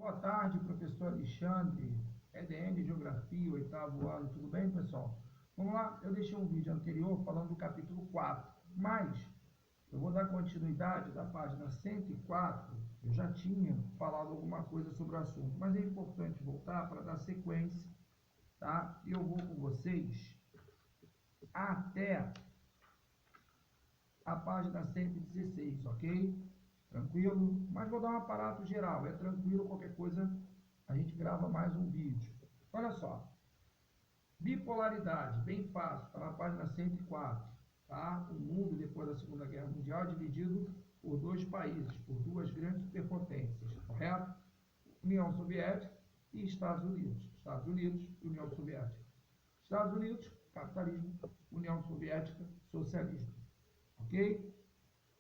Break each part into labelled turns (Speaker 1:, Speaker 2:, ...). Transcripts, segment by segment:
Speaker 1: Boa tarde, professor Alexandre, EDN de Geografia, oitavo ano, tudo bem, pessoal? Vamos lá, eu deixei um vídeo anterior falando do capítulo 4, mas eu vou dar continuidade da página 104, eu já tinha falado alguma coisa sobre o assunto, mas é importante voltar para dar sequência, tá? E eu vou com vocês até a página 116, ok? Tranquilo? Mas vou dar um aparato geral, é tranquilo, qualquer coisa a gente grava mais um vídeo. Olha só, bipolaridade, bem fácil, está na página 104, tá? O mundo, depois da Segunda Guerra Mundial, é dividido por dois países, por duas grandes superpotências, correto? União Soviética e Estados Unidos. Estados Unidos e União Soviética. Estados Unidos, capitalismo, União Soviética, socialismo, ok?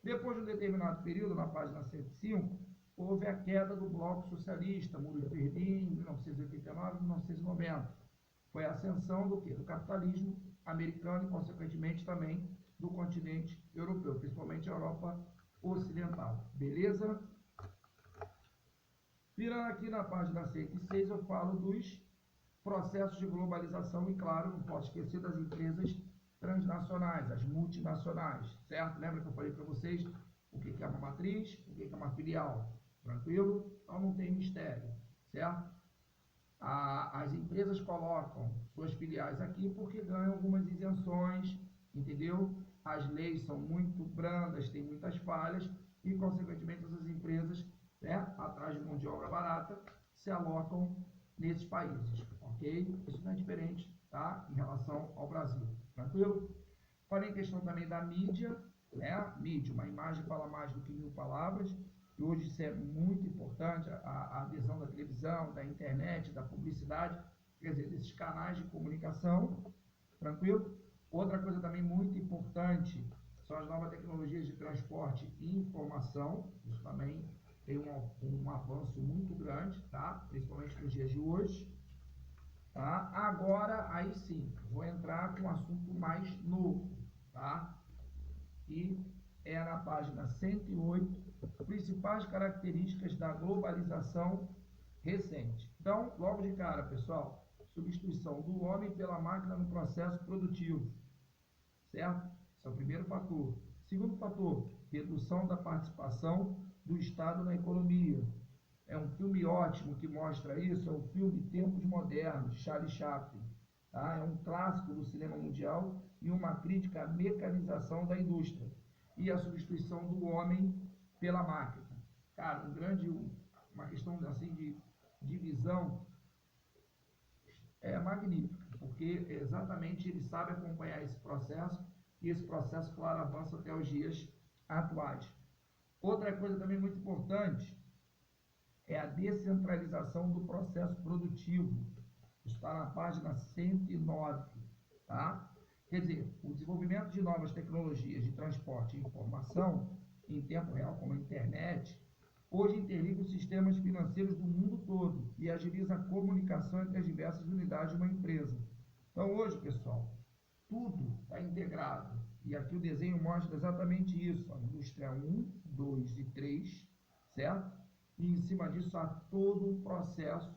Speaker 1: Depois de um determinado período, na página 105, houve a queda do bloco socialista, Muro de Berlim, 1989 1990. Foi a ascensão do quê? Do capitalismo americano e, consequentemente, também do continente europeu, principalmente a Europa Ocidental. Beleza? Virando aqui na página 106, eu falo dos processos de globalização e, claro, não posso esquecer das empresas transnacionais, as multinacionais, certo? Lembra que eu falei para vocês o que é uma matriz, o que é uma filial? Tranquilo? Então não tem mistério, certo? As empresas colocam suas filiais aqui porque ganham algumas isenções, entendeu? As leis são muito brandas, têm muitas falhas e, consequentemente, essas empresas, né, atrás de mão de obra barata, se alocam nesses países, ok? Isso não é diferente, tá? Em relação ao Brasil, tranquilo? Falei em questão também da mídia, né? Mídia, uma imagem fala mais do que 1000 palavras, e hoje isso é muito importante, a adesão da televisão, da internet, da publicidade, quer dizer, desses canais de comunicação, tranquilo? Outra coisa também muito importante são as novas tecnologias de transporte e informação, isso também tem um avanço muito grande, tá? Principalmente nos dias de hoje. Tá? Agora, aí sim, vou entrar com um assunto mais novo, tá? E é na página 108, principais características da globalização recente. Então, logo de cara, pessoal, substituição do homem pela máquina no processo produtivo, certo? Esse é o primeiro fator. Segundo fator, redução da participação do Estado na economia. É um filme ótimo que mostra isso, é o filme Tempos Modernos, de Charlie Chaplin. Tá? É um clássico do cinema mundial e uma crítica à mecanização da indústria e a substituição do homem pela máquina. Cara, uma questão assim de visão magnífica, porque exatamente ele sabe acompanhar esse processo e esse processo, claro, avança até os dias atuais. Outra coisa também muito importante é a descentralização do processo produtivo. Está na página 109, tá? Quer dizer, o desenvolvimento de novas tecnologias de transporte e informação em tempo real, como a internet, hoje interliga os sistemas financeiros do mundo todo e agiliza a comunicação entre as diversas unidades de uma empresa. Então, hoje, pessoal, tudo está integrado. E aqui o desenho mostra exatamente isso. A indústria 1, 2 e 3, certo? E em cima disso há todo um processo,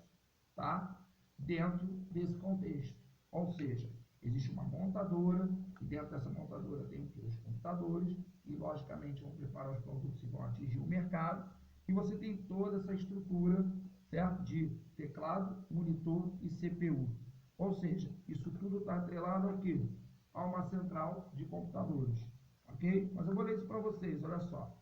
Speaker 1: tá? Dentro desse contexto. Ou seja, existe uma montadora, e dentro dessa montadora tem os computadores, e logicamente vão preparar os produtos que vão atingir o mercado, e você tem toda essa estrutura, certo? De teclado, monitor e CPU. Ou seja, isso tudo está atrelado ao quê? A uma central de computadores, ok? Mas eu vou ler isso para vocês, olha só.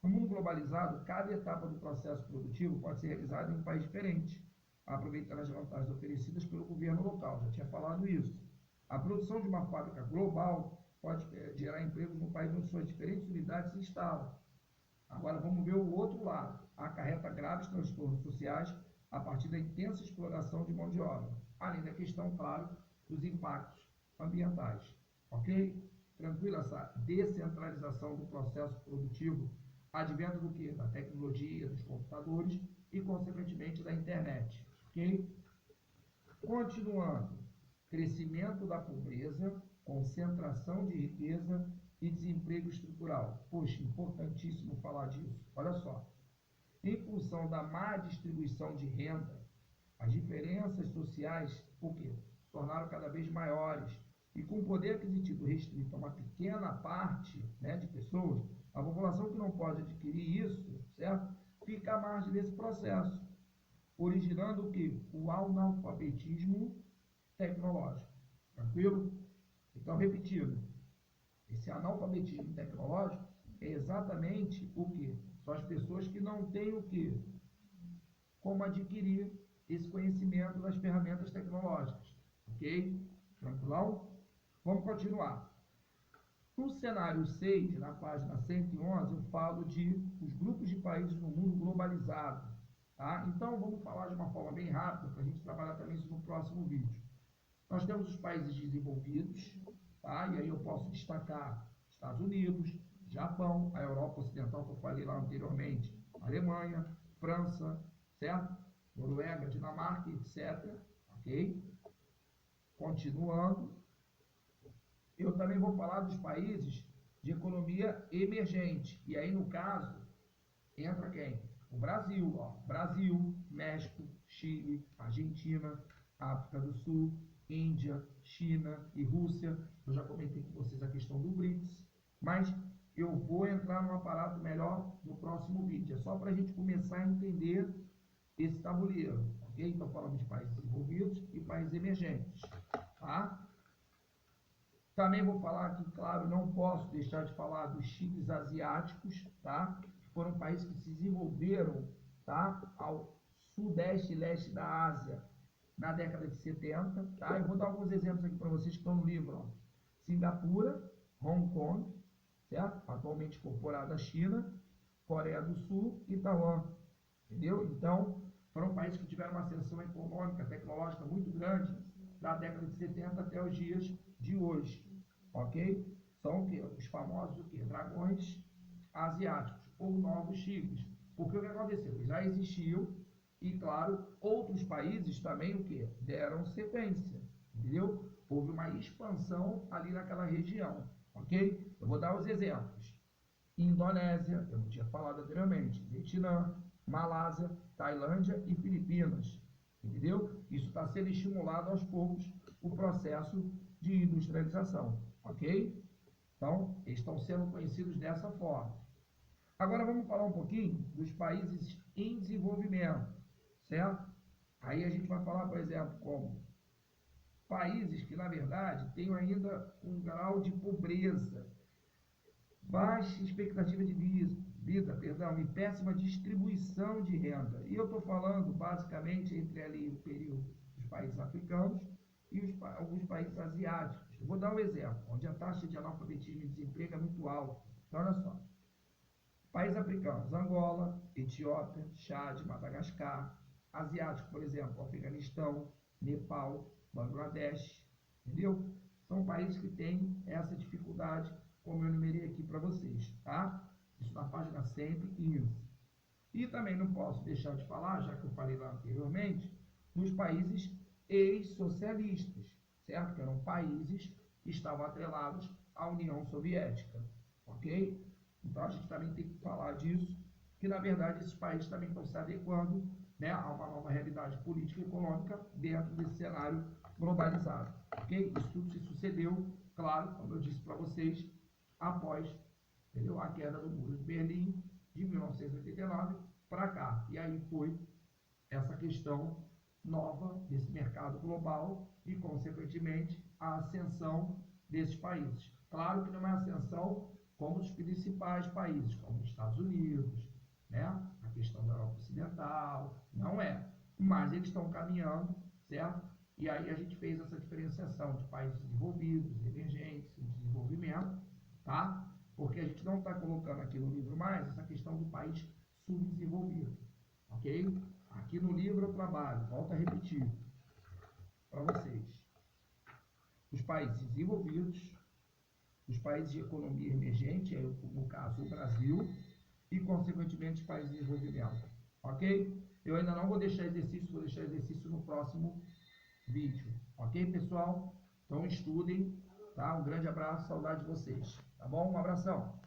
Speaker 1: No mundo globalizado, cada etapa do processo produtivo pode ser realizada em um país diferente, aproveitando as vantagens oferecidas pelo governo local. Já tinha falado isso. A produção de uma fábrica global pode gerar empregos no país onde suas diferentes unidades se instalam. Agora vamos ver o outro lado. Acarreta graves transtornos sociais a partir da intensa exploração de mão de obra, além da questão, claro, dos impactos ambientais. Ok? Tranquilo essa descentralização do processo produtivo, advento do que? Da tecnologia, dos computadores e, consequentemente, da internet. Ok? Continuando. Crescimento da pobreza, concentração de riqueza e desemprego estrutural. Poxa, importantíssimo falar disso. Olha só. Em função da má distribuição de renda, as diferenças sociais, o quê? Se tornaram cada vez maiores. E com o poder aquisitivo restrito a uma pequena parte, né, de pessoas, a população que não pode adquirir isso, certo? Fica à margem desse processo, originando o quê? O analfabetismo tecnológico. Tranquilo? Então, repetindo, esse analfabetismo tecnológico é exatamente o quê? São as pessoas que não têm o quê? Como adquirir esse conhecimento das ferramentas tecnológicas. Ok? Tranquilão? Vamos continuar. No cenário 6, na página 111, eu falo de os grupos de países no mundo globalizado. Tá? Então, vamos falar de uma forma bem rápida, para a gente trabalhar também isso no próximo vídeo. Nós temos os países desenvolvidos, tá? E aí eu posso destacar Estados Unidos, Japão, a Europa Ocidental, que eu falei lá anteriormente, Alemanha, França, certo? Noruega, Dinamarca, etc. Ok? Continuando, eu também vou falar dos países de economia emergente. E aí, no caso, entra quem? O Brasil, ó. Brasil, México, Chile, Argentina, África do Sul, Índia, China e Rússia. Eu já comentei com vocês a questão do BRICS, mas eu vou entrar num aparato melhor no próximo vídeo. É só para a gente começar a entender esse tabuleiro, ok? Então, falamos de países desenvolvidos e países emergentes, tá? Também vou falar aqui, claro, não posso deixar de falar dos chiles asiáticos, tá? Que foram países que se desenvolveram, tá? Ao sudeste e leste da Ásia na década de 70, tá? Eu vou dar alguns exemplos aqui para vocês que estão no livro, ó. Singapura, Hong Kong, certo? Atualmente incorporada à China, Coreia do Sul e Taiwan, entendeu? Então, foram países que tiveram uma ascensão econômica, tecnológica muito grande da década de 70 até os dias de hoje, ok? São o quê? Os famosos o quê? Dragões asiáticos ou novos tigres. Porque o que aconteceu? Já existiam e, claro, outros países também o quê? Deram sequência, entendeu? Houve uma expansão ali naquela região, ok? Eu vou dar os exemplos. Indonésia, eu não tinha falado anteriormente, Vietnã, Malásia, Tailândia e Filipinas, entendeu? Isso está sendo estimulado aos poucos o processo de industrialização, ok? Então, eles estão sendo conhecidos dessa forma. Agora vamos falar um pouquinho dos países em desenvolvimento, certo? Aí a gente vai falar, por exemplo, como países que, na verdade, têm ainda um grau de pobreza, baixa expectativa de vida, e péssima distribuição de renda. E eu estou falando basicamente entre ali o período dos países africanos e alguns países asiáticos. Eu vou dar um exemplo, onde a taxa de analfabetismo e desemprego é muito alta. Então, olha só. Países africanos, Angola, Etiópia, Chad, Madagascar. Asiático, por exemplo, Afeganistão, Nepal, Bangladesh, entendeu? São países que têm essa dificuldade, como eu enumerei aqui para vocês, tá? Isso na página 115. E também não posso deixar de falar, já que eu falei lá anteriormente, dos países ex-socialistas, certo? Que eram países que estavam atrelados à União Soviética, ok? Então, a gente também tem que falar disso, que, na verdade, esses países também estão se adequando, né, a uma nova realidade política e econômica dentro desse cenário globalizado, ok? Isso tudo se sucedeu, claro, como eu disse para vocês, após, entendeu, a queda do Muro de Berlim, de 1989 para cá. E aí foi essa questão nova desse mercado global e, consequentemente, a ascensão desses países. Claro que não é ascensão como os principais países, como os Estados Unidos, né? A questão da Europa Ocidental, não é. Mas eles estão caminhando, certo? E aí a gente fez essa diferenciação de países desenvolvidos, emergentes, em desenvolvimento, tá? Porque a gente não está colocando aqui no livro mais essa questão do país subdesenvolvido, ok? Aqui no livro eu trabalho, volto a repetir para vocês. Os países desenvolvidos, os países de economia emergente, no caso o Brasil, e consequentemente os países de desenvolvimento, ok? Eu ainda não vou deixar exercício, vou deixar exercício no próximo vídeo, ok, pessoal? Então estudem, tá? Um grande abraço, saudade de vocês, tá bom? Um abração.